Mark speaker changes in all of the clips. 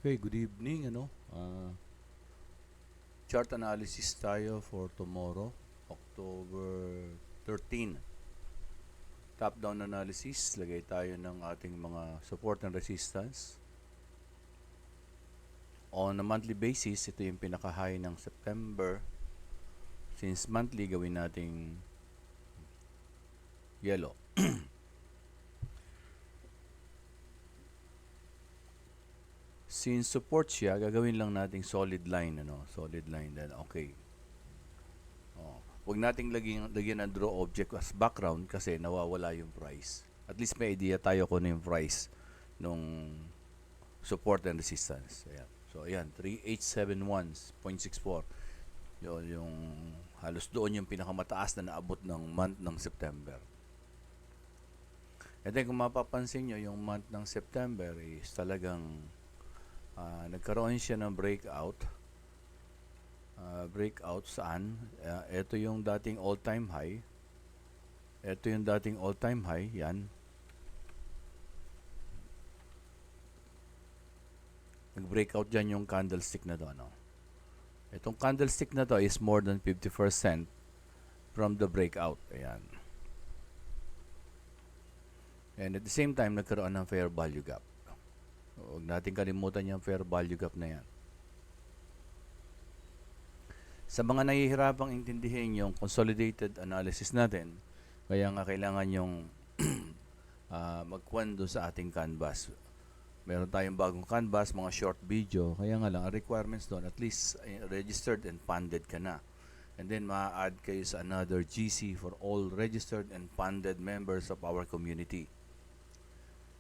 Speaker 1: Okay, good evening. Chart analysis tayo for tomorrow, October 13. Top-down analysis, lagay tayo ng ating mga support and resistance. On a monthly basis, ito yung pinaka-high ng September. Since monthly, gawin nating yellow. Since support siya, gagawin lang nating solid line, solid line, then okay. Huwag nating lagyan ng draw object as background kasi nawawala yung price. At least may idea tayo kung ano yung price nung support and resistance. Ayan. So, ayan, 3871.64. Yung halos doon yung pinakamataas na naabot ng month ng September. And then, kung mapapansin nyo, yung month ng September is talagang nagkaroon siya ng breakout. Breakout saan? Ito yung dating all-time high. Ito yung dating all-time high. Yan. Nag-breakout dyan yung candlestick na to. Itong candlestick na to is more than 50% from the breakout. Ayan. And at the same time, nagkaroon ng fair value gap. Huwag natin kalimutan yung fair value gap na yan. Sa mga nahihirapang intindihin yung consolidated analysis natin, kaya nga kailangan yung magkwento sa ating canvas. Meron tayong bagong canvas, mga short video, kaya nga lang, ang requirements doon, at least registered and funded ka na. And then, ma-add kayo sa another GC for all registered and funded members of our community.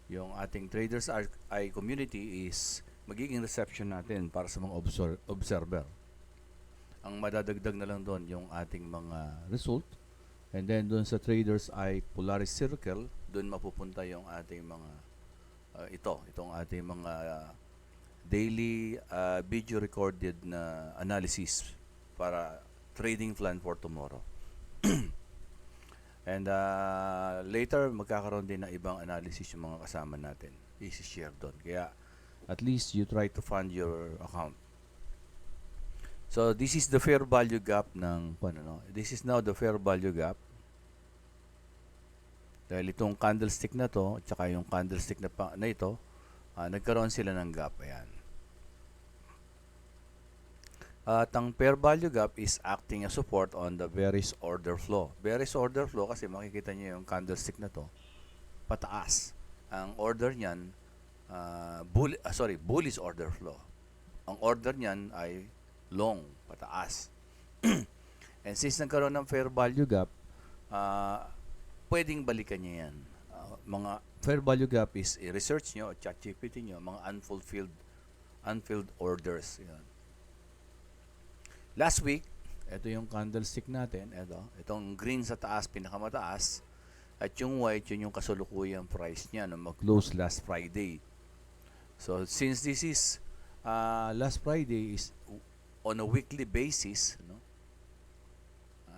Speaker 1: Yung ating Traders Eye community is magiging reception natin para sa mga observer. Ang madadagdag na lang doon yung ating mga result. And then doon sa Traders Eye Polaris Circle, doon mapupunta yung ating mga itong ating mga daily video recorded na analysis para trading plan for tomorrow. And later magkakaroon din ng ibang analysis yung mga kasama natin. I-share doon. Kaya at least you try to fund your account. So, this is the fair value gap ng, this is now the fair value gap. Dahil itong candlestick na to, at saka yung candlestick na ito, nagkaroon sila ng gap. Ayan. At ang fair value gap is acting as support on the bearish order flow. Bearish order flow kasi makikita niyo yung candlestick na to, pataas. Ang order niyan, bullish order flow. Ang order niyan ay long, pataas. And since nagkaroon ng fair value gap, pwedeng balikan niya yan. Mga fair value gap is i-research nyo, ChatGPT nyo, mga unfilled orders. Yan. Last week, ito yung candlestick natin. Itong green sa taas, pinakamataas. At yung white, yun yung kasalukuyang price niya na mag-close last Friday. So, since this is last Friday is on a weekly basis,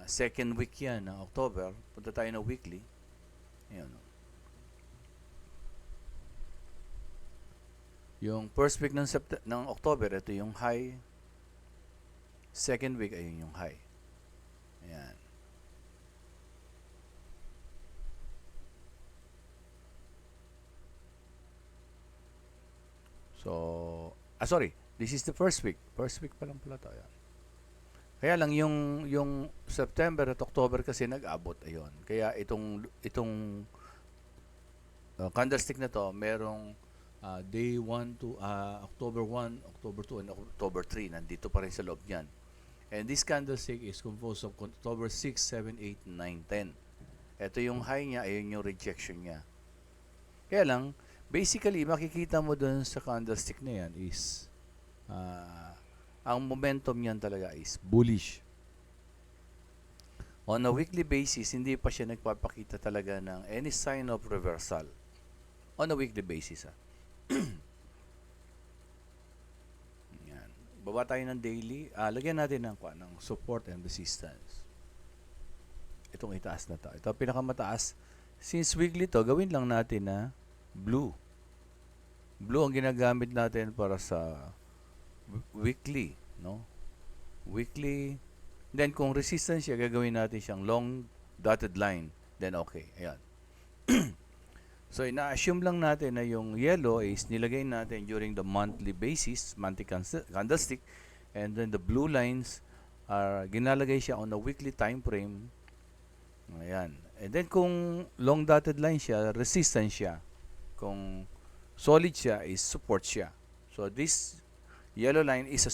Speaker 1: second week yan ng October, punta tayo na weekly. Ayan. Yung first week ng October, ito yung high. Second week, ayun yung high. Ayan. So, this is the first week. First week pa lang pala tayo. Kaya lang yung September at October kasi nag-abot ayon. Kaya itong candlestick na to, merong day 1 to October 1, October 2 and October 3 nandito pa rin sa loob niyan. And this candlestick is composed of October 6, 7, 8, 9, 10. Ito yung high niya, ayun yung rejection niya. Kaya lang, basically, makikita mo dun sa candlestick na yan is ang momentum niyan talaga is bullish. On a weekly basis, hindi pa siya nagpapakita talaga ng any sign of reversal. On a weekly basis. Yan. Baba tayo ng daily. Lagyan natin ng support and resistance. Itong itaas na to. Ito pinakamataas. Since weekly to, gawin lang natin na blue. Blue ang ginagamit natin para sa weekly, no? Weekly. Then kung resistance siya, gagawin natin siyang long dotted line. Then okay, ayan. So ina-assume lang natin na yung yellow is nilagay natin during the monthly basis, monthly candlestick, and then the blue lines are ginalagay siya on a weekly time frame. Ayan. And then kung long dotted line siya, resistance siya. Kung solid siya, is support siya. So this yellow line is a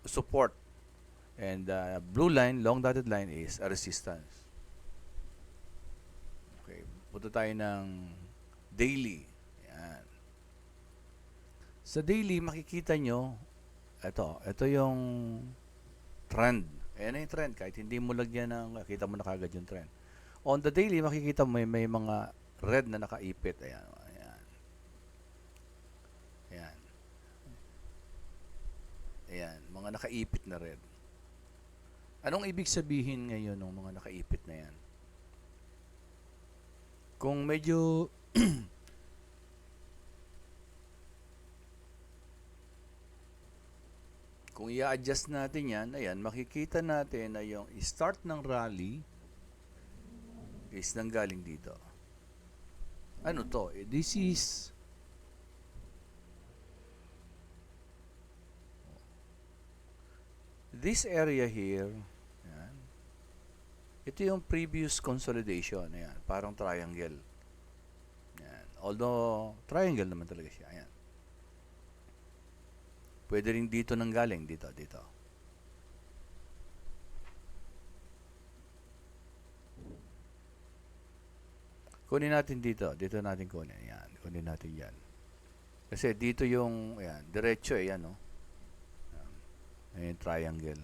Speaker 1: support, and blue line, long dotted line, is a resistance. Okay, punta tayo ng daily. Ayan. Sa daily, makikita nyo, ito yung trend. Ayan na yung trend. Kahit hindi mo lagyan ng, kita mo na kagad yung trend. On the daily, makikita mo may mga red na nakaipit. Ayan. Ayan. Ayan. Ayan. Mga nakaipit na red. Anong ibig sabihin ngayon ng mga nakaipit na yan? Kung medyo kung i-adjust natin yan, ayan, makikita natin na yung start ng rally is nanggaling dito. Ano to? This is this area here. Ayan. Ito yung previous consolidation. Ayan, parang triangle. Ayan. Although, triangle naman talaga siya. Ayan. Pwede rin dito nanggaling. Dito. Kunin natin dito. Dito natin kunin. Ayan. Kunin natin yan. Kasi dito yung, ayan, diretso eh. Ayan, no? Ayan, triangle.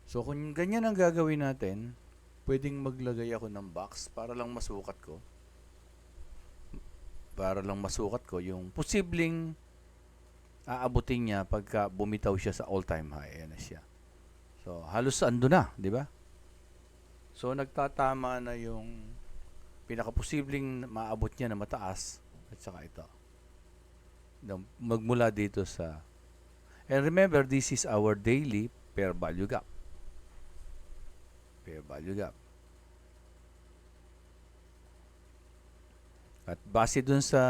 Speaker 1: So, kung ganyan ang gagawin natin, pwedeng maglagay ako ng box para lang masukat ko. Para lang masukat ko yung posibleng aabutin niya pagka bumitaw siya sa all-time high. Ayan na siya. So, halos ando na, di ba? So, nagtatama na yung pinakaposibleng maabot niya na mataas at saka ito. Magmula dito sa... And remember, this is our daily fair value gap. Fair value gap. At base dun sa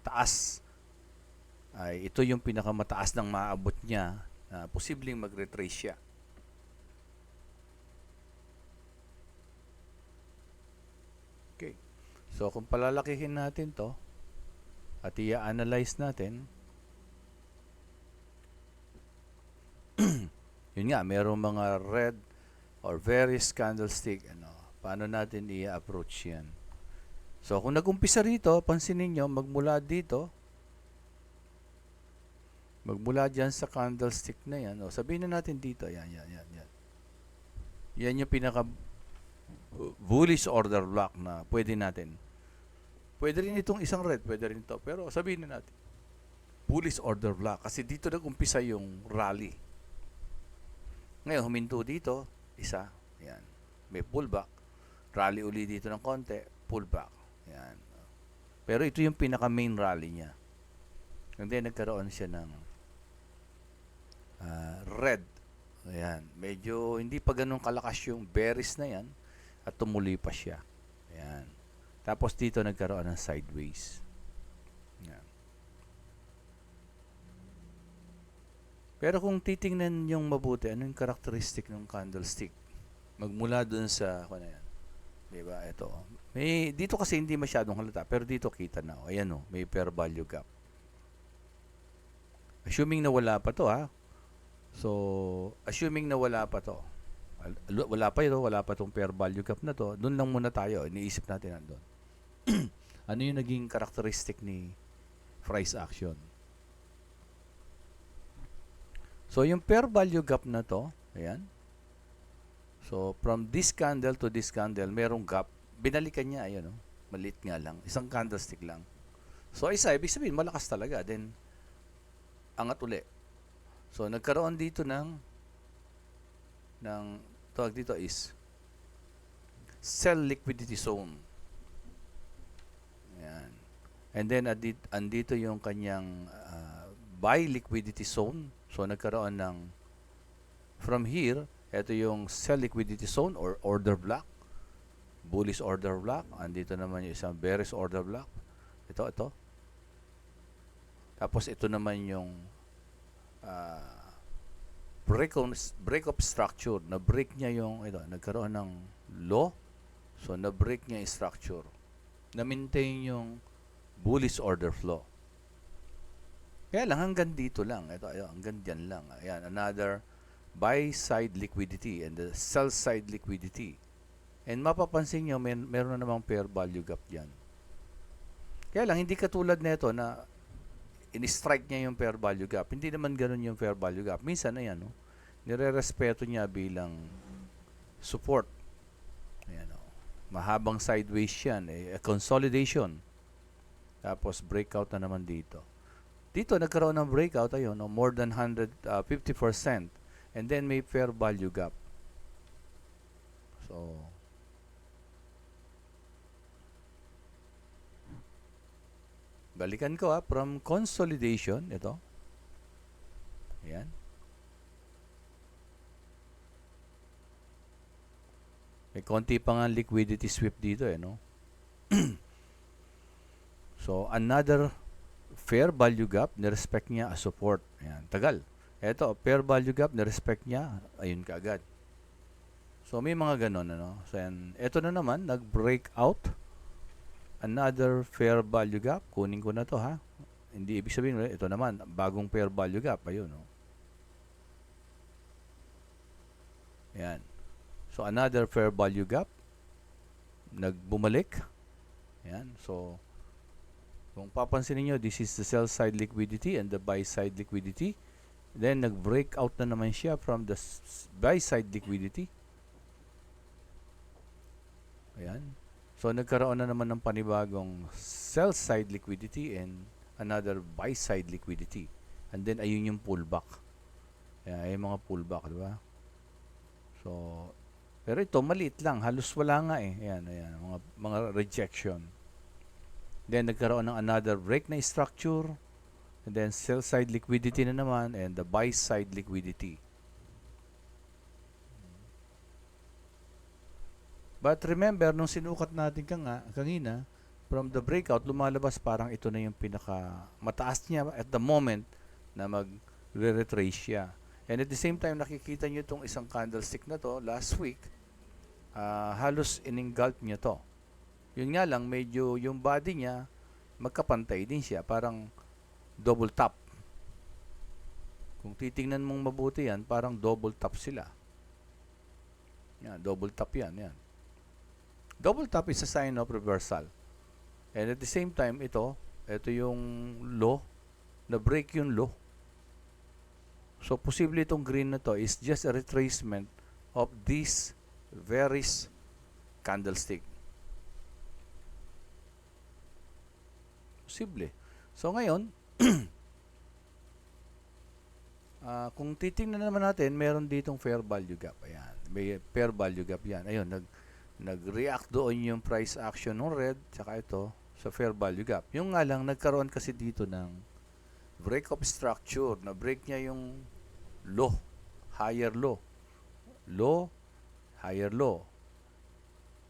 Speaker 1: taas, ay ito yung pinakamataas ng maabot niya na posibleng mag-retrace siya. Okay. So, kung palalakihin natin to at i-analyze natin, yun nga, mayroong mga red or various candlestick. Paano natin i-approach yan? So, kung nag-umpisa rito, pansinin nyo, magmula dito, magmula dyan sa candlestick na yan, sabihin na natin dito, yan. Yan yung pinaka bullish order block na pwede natin. Pwede rin itong isang red, pwede rin ito. Pero sabihin na natin, bullish order block. Kasi dito nag-umpisa yung rally. Ngayon, huminto dito, isa. Yan. May pullback. Rally uli dito ng konti, pullback. Yan. Pero ito yung pinaka-main rally niya. And then, nagkaroon siya ng red. Ayan. Medyo hindi pa ganun kalakas yung bearish na yan at tumuloy pa siya. Ayan. Tapos dito nagkaroon ng sideways. Ayan. Pero kung titingnan yung mabuti, ano yung characteristic ng candlestick? Magmula dun sa, ano yan? Diba? Ito. Dito kasi hindi masyadong halata, pero dito kita na. Ayan o, may fair value gap. Assuming na wala pa to, ha? So, assuming na wala pa to. Wala pa tong fair value gap na to. Doon lang muna tayo. Iniisip natin nandun. Ano yung naging characteristic ni price action? So, yung fair value gap na to, ayan. So, from this candle to this candle, merong gap. Binalikan niya, ayan, maliit nga lang. Isang candlestick lang. So, isa, ibig sabihin, malakas talaga. Then, angat uli. So, nagkaroon dito ng tawag dito is sell liquidity zone. Ayan. And then andito yung kanyang buy liquidity zone. So nagkaroon ng from here, ito yung sell liquidity zone or order block, bullish order block. Andito naman yung isang bearish order block. Ito. Tapos ito naman yung break of structure. Na-break niya yung nagkaroon ng low. So na-break niya yung structure. Na-maintain yung bullish order flow. Kaya lang hanggang dito lang. Ito, hanggang dyan lang. Ayan, another buy side liquidity and the sell side liquidity. And mapapansin nyo, meron na namang fair value gap dyan. Kaya lang, hindi katulad nito na in-strike niya yung fair value gap. Hindi naman ganun yung fair value gap. Minsan, ayan, no, nire-respeto niya bilang support. Ayan, no, mahabang sideways yan. A consolidation. Tapos, breakout na naman dito. Dito, nagkaroon ng breakout, ayun, no, more than 150%. And then, may fair value gap. So, balikan ko from consolidation, ito. Ayan. May konti pa nga liquidity sweep dito no. So, another fair value gap, nirespect niya as support. Ayan, tagal. Ito, fair value gap, nirespect niya, ayun kaagad. So, may mga ganon, So, yan. Ito na naman, nag-break out. Another fair value gap. Kunin ko na to, ha. Hindi ibig sabihin, ito naman, bagong fair value gap. Ayun, no. Ayan. So, another fair value gap. Nagbumalik. Ayan. So, kung papansinin nyo, this is the sell side liquidity and the buy side liquidity. Then, nag-break out na naman siya from the buy side liquidity. Ayan. So, nagkaroon na naman ng panibagong sell side liquidity and another buy side liquidity. And then, ayun yung pullback. Ayan, yung mga pullback, di ba? So, pero ito, maliit lang. Halos wala nga Ayan, mga rejection. Then, nagkaroon ng another break na structure. And then, sell side liquidity na naman and the buy side liquidity. But remember, nung sinukat natin kanina, from the breakout, lumalabas parang ito na yung pinaka mataas niya at the moment na mag-retrace siya. And at the same time, nakikita nyo itong isang candlestick na to last week, halos in-engulf niya to. Yun nga lang, medyo yung body niya, magkapantay din siya, parang double top. Kung titingnan mong mabuti yan, parang double top sila. Yan, double top yan. Double top is a sign of reversal. And at the same time, ito yung low, na-break yung low. So, posible itong green na to is just a retracement of this bearish candlestick. Posible. So, ngayon, kung titingnan naman natin, meron ditong fair value gap. Ayan. May fair value gap yan. Ayun, nag-react doon yung price action ng red, tsaka ito, sa fair value gap. Yung nga lang, nagkaroon kasi dito ng break of structure. Na-break niya yung low, higher low. Low, higher low.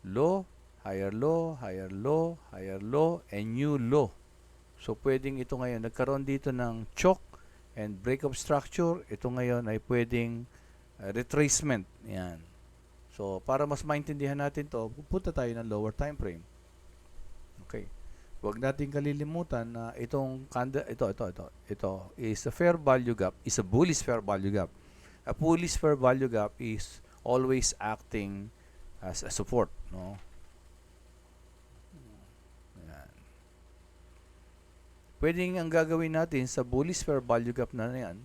Speaker 1: Low, higher low, higher low, higher low, and new low. So, pwedeng ito ngayon, nagkaroon dito ng choke and break of structure. Ito ngayon ay pwedeng retracement. Yan. So, para mas maintindihan natin to, pupunta tayo ng lower time frame. Okay. Huwag natin kalilimutan na itong ito is a fair value gap, is a bullish fair value gap. A bullish fair value gap is always acting as a support, no? Ayan. Pwedeng ang gagawin natin sa bullish fair value gap na yan,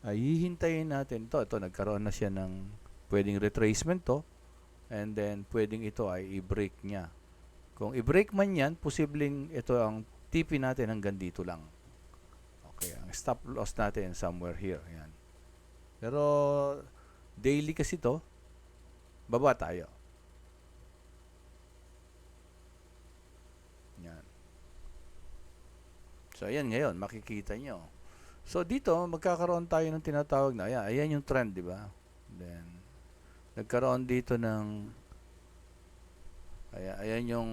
Speaker 1: ay hihintayin natin ito nagkaroon na siya ng pwedeng retracement to, and then pwedeng ito ay i-break niya. Kung i-break man yan, posibleng ito ang TP natin hanggang dito lang. Okay, ang stop loss natin somewhere here. Yan. Pero daily kasi to, baba tayo. Yan. So, ayan ngayon, makikita nyo. So, dito, magkakaroon tayo ng tinatawag na, ayan yung trend, di ba? Then, nagkaroon dito ng, ayan yung,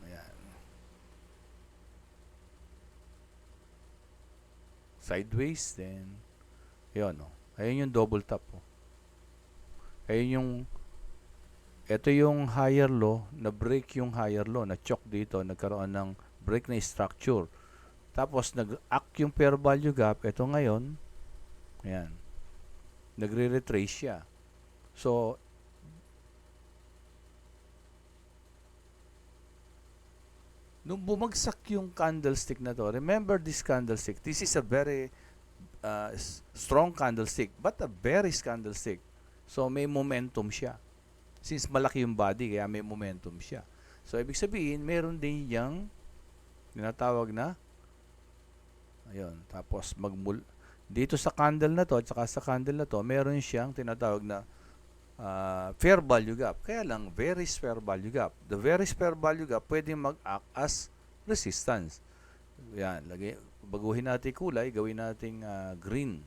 Speaker 1: ayan, sideways, then, ayan, oh. Ayan yung double top, oh. Ayan yung, ito yung higher low, na-break yung higher low, na-choke dito, nagkaroon ng break na structure. Tapos, nag-act yung fair value gap, ito ngayon, ayan, nagre-retrace siya. So, nung bumagsak yung candlestick na to, remember this candlestick, this is a very strong candlestick, but a bearish candlestick. So, may momentum siya. Since malaki yung body, kaya may momentum siya. So, ibig sabihin, meron din yung tinatawag na, ayun, tapos dito sa candle na to, at saka sa candle na to, meron siyang tinatawag na fair value gap. Kaya lang, bearish fair value gap. The bearish fair value gap pwede mag-act as resistance. Yan, baguhin natin kulay, gawin nating green.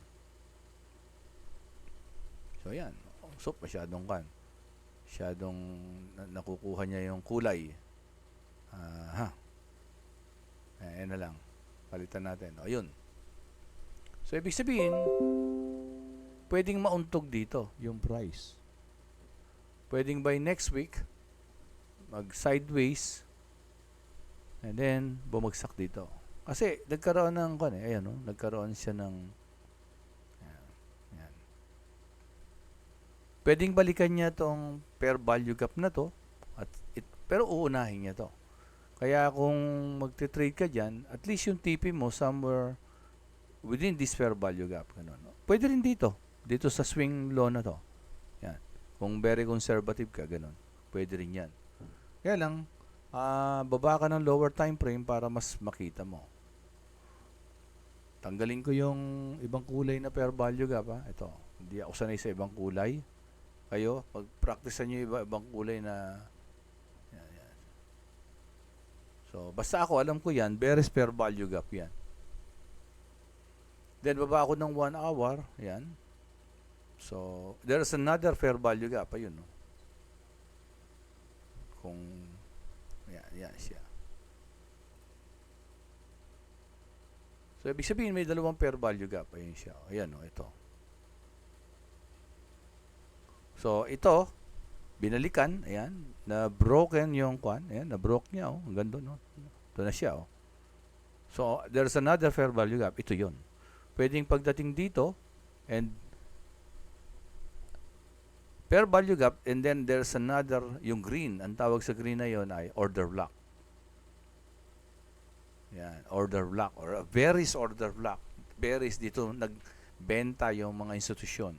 Speaker 1: So, yan. So, masyadong nakukuha niya yung kulay. Ayan na lang. Palitan natin. O, yun. So, ibig sabihin, pwedeng mauntog dito yung price. Pwedeng by next week, mag-sideways, and then, bumagsak dito. Kasi, nagkaroon ng, ayan, no? Nagkaroon siya ng, ayan. Pwedeng balikan niya tong fair value gap na to, pero uunahin niya to. Kaya kung magte-trade ka dyan, at least yung TP mo somewhere within this fair value gap. Ganun, no? Pwede rin dito sa swing low na to. Yan. Kung very conservative ka, ganun. Pwede rin yan. Kaya lang, baba ka ng lower time frame para mas makita mo. Tanggalin ko yung ibang kulay na fair value gap. Ito, hindi ako sanay sa ibang kulay. Kayo, pag-practicean nyo ibang kulay na yan. So, basta ako, alam ko yan, bearish fair value gap yan. Then, baba ako ng 1 hour, yan. So, there's another fair value gap, ayun, no? Kung, yan siya. So, ibig sabihin, may dalawang fair value gap, ayun siya. Ayan, no, ito. So, ito, binalikan, ayan, na broken yung ayan, na broke niya, oh, hanggang doon, no? Ito na siya, oh. So, there's another fair value gap, ito yun. Pwedeng pagdating dito, and fair value gap, and then there's another, yung green, ang tawag sa green na yon ay order block. Yan, order block, or a bearish order block. Bearish, dito nagbenta yung mga institusyon.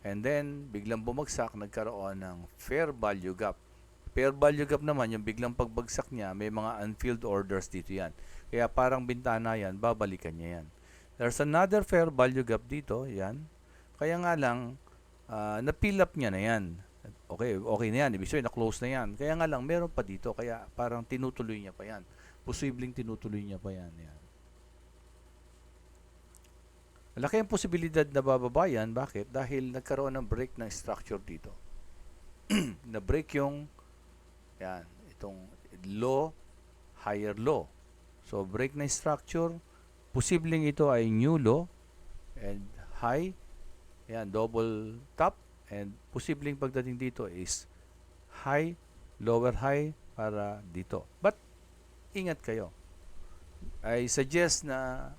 Speaker 1: And then, biglang bumagsak, nagkaroon ng fair value gap. Fair value gap naman, yung biglang pagbagsak niya, may mga unfilled orders dito yan. Kaya parang bintana yan, babalikan niya yan. There's another fair value gap dito, yan. Kaya nga lang, na-fill up niya na yan. Okay na yan, ibig sabihin, na-close na yan. Kaya nga lang, meron pa dito, kaya parang tinutuloy niya pa yan. Posibleng tinutuloy niya pa yan. Yan. Malaki ang posibilidad na bababa yan. Bakit? Dahil nagkaroon ng break ng structure dito. Na-break yung, yan, itong low, higher low. So, break na structure. Posibleng ito ay new low and high. Yan, double top. And posibleng pagdating dito is high, lower high para dito. But, ingat kayo. I suggest na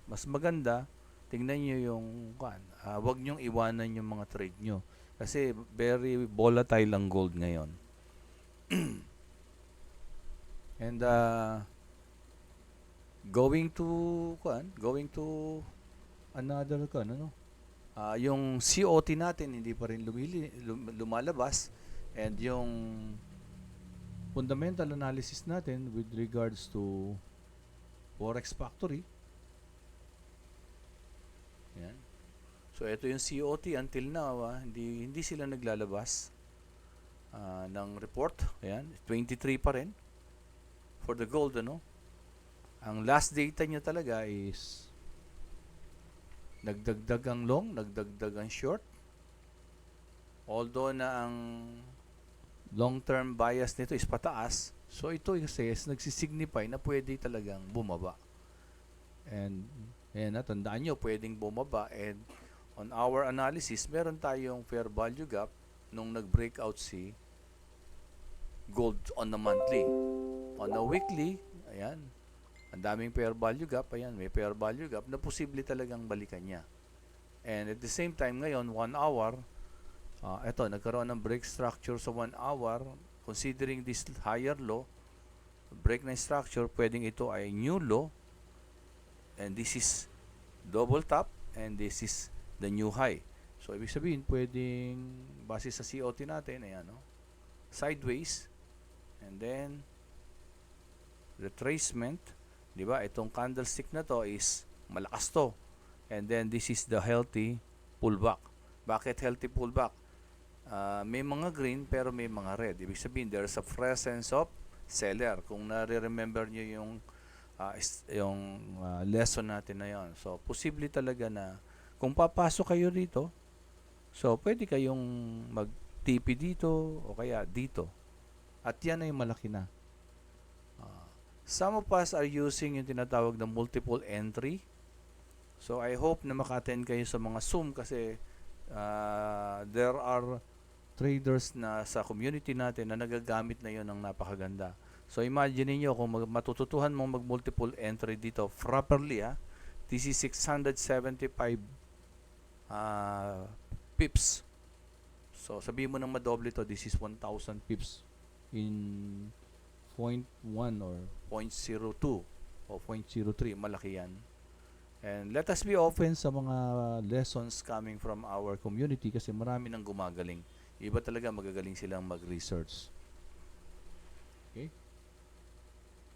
Speaker 1: mas maganda, tingnan nyo yung, wag nyong iwanan yung mga trade nyo. Kasi very volatile ang gold ngayon. And, going to another yung COT natin hindi pa rin lumalabas, and yung fundamental analysis natin with regards to Forex Factory, yan. So ito yung COT until now, hindi sila naglalabas ng report. Ayan, 23 pa rin for the gold, ano. Ang last data nyo talaga is nagdagdag ang long, nagdagdag ang short. Although na ang long-term bias nito is pataas, so ito kasi is nagsisignify na pwede talagang bumaba. And ayan, tandaan nyo, pwedeng bumaba. And on our analysis, meron tayong fair value gap nung nag-breakout si gold on the monthly. On a weekly, ayan, ang daming fair value gap. Ayan, may fair value gap na posible talagang balikan niya. And at the same time, ngayon, 1 hour, eto, nagkaroon ng break structure sa 1 hour. Considering this higher low, break na structure, pwedeng ito ay new low. And this is double top. And this is the new high. So, ibig sabihin, pwedeng, base sa COT natin, ayan, no? Sideways. And then, retracement. Diba? Itong candlestick na to is malakas to. And then, this is the healthy pullback. Bakit healthy pullback? May mga green pero may mga red. Ibig sabihin, there's a presence of seller. Kung nare-remember nyo yung lesson natin na yon. So, posible talaga na kung papasok kayo dito, so, pwede kayong mag-TP dito o kaya dito. At yan ay malaki na. Some of us are using yung tinatawag na multiple entry. So, I hope na maka-attend kayo sa mga Zoom kasi there are traders na sa community natin na nagagamit na yun ng napakaganda. So, imagine niyo kung matututuhan mong mag-multiple entry dito properly, this is 675 pips. So, sabihin mo nang madoble to, this is 1,000 pips in 0.1 or 0.02 o 0.03. Malaki yan. And let us be open sa mga lessons coming from our community kasi marami nang gumagaling. Iba talaga magagaling silang mag-research. Okay?